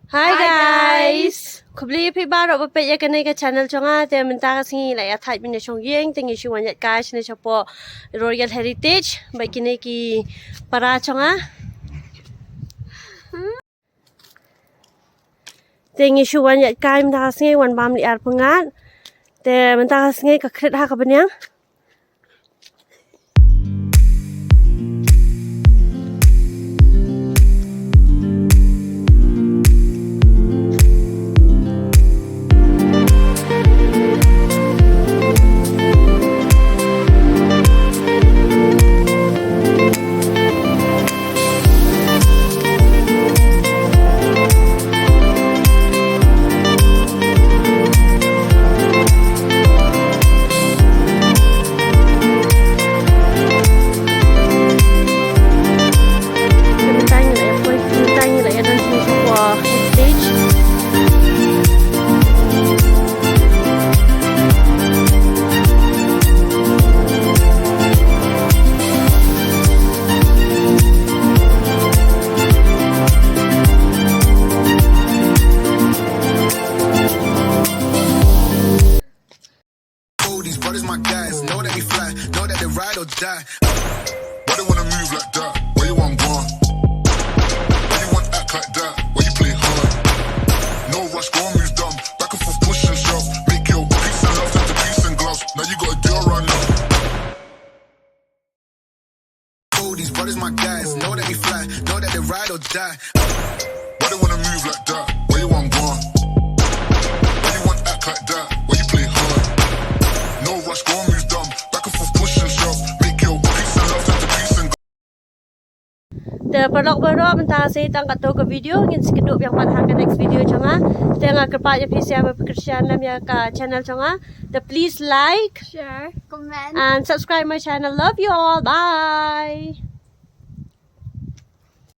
Hi guys. Kubli pi baro ba pe ya kanai ka channel chonga te minta ka singi la ya thai bin chong yeng tengi shi wan ya guys ne chapo Royal Heritage ba kine ki para chonga. Tengi shi wan ya kai minta ka singi wan bam li ar pungat. Te minta ka singi ka kret ha ka banyang. Die. Why they wanna move like that? Why you want gone? Why you want act like that? Why you play hard? No rush, go on, move dumb. Back and forth, push and shove. Make your peace and love into peace and gloves. Now you gotta do it right now. Oh, these brothers my guys. Know that they fly, know that they ride or die. Why they wanna move like that? Why you want gone? Why you want act like that? Why you play hard? No rush, go on, move dumb. Back and forth, push and shove. The perlok baru mentah saya tang kato ke video ngin sekeduk yang patah ke next video chonga tengah kepak ya PC apa pekerjaan nam ya ka channel chonga the please like share comment and subscribe my channel. Love you all, bye.